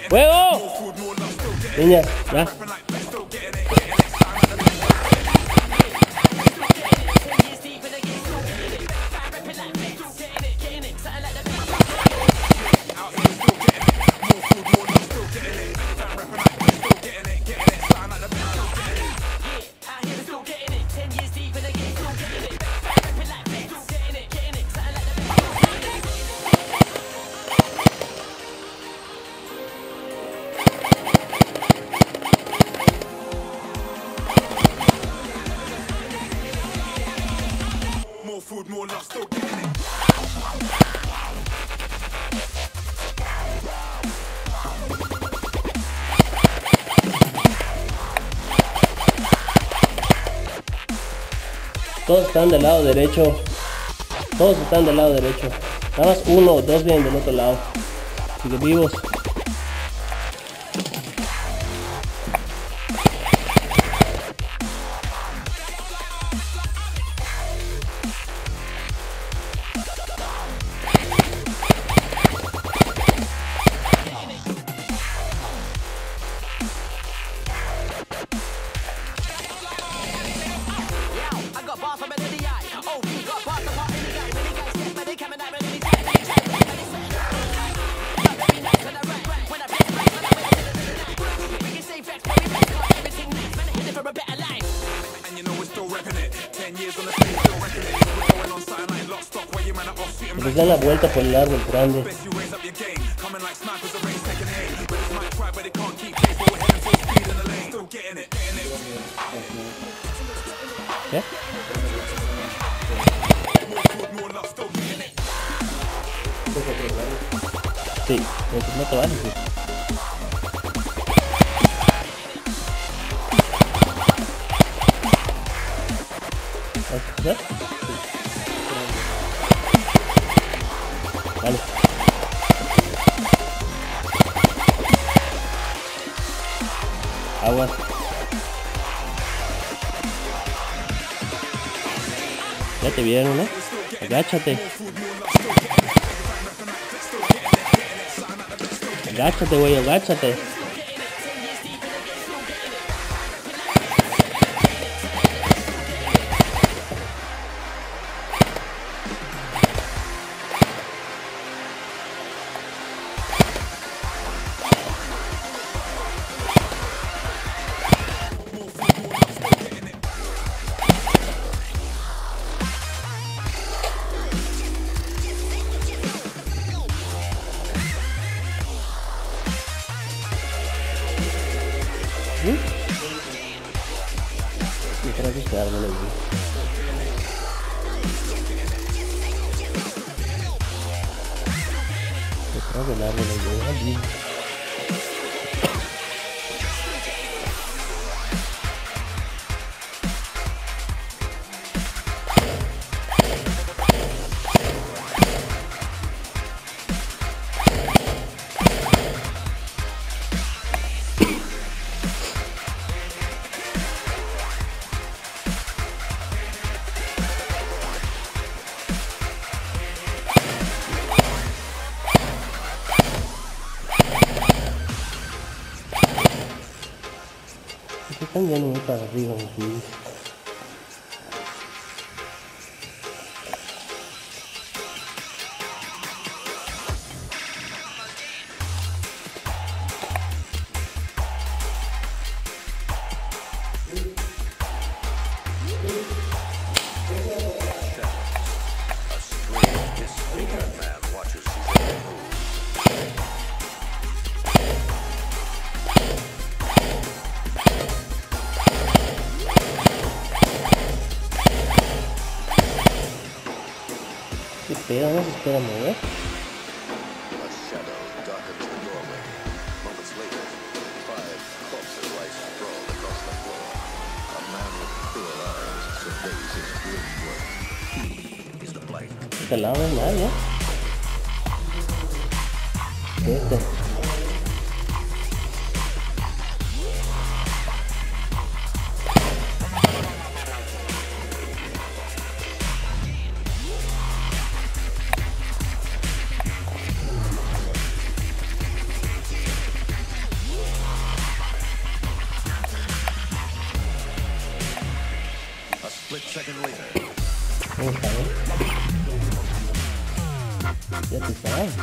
¡Huevo! Niña, ya. Todos están del lado derecho. Todos están del lado derecho. Nada más uno o dos vienen del otro lado. Así que vivos. Les dan la vuelta por el árbol grande. ¿Qué? Sí, no te vayas. ¿Ya? Vale. Aguas. Ya te vieron, ¿no? Agáchate. Agáchate, güey, agáchate. Yo creo que este árbol ahí. Yo creo que el árbol ahí. Están yendo muy para arriba, mis niños. Espera, no se espera mover. Este lado no hay nadie. Este. ¿Cómo está, ya te sabes.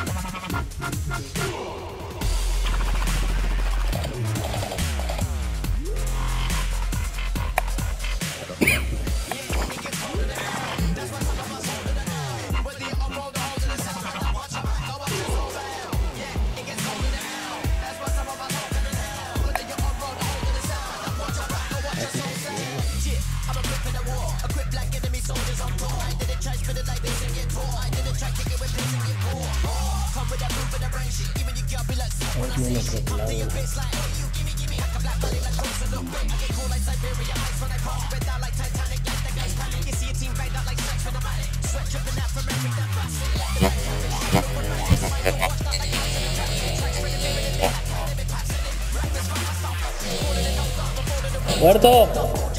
Muerto.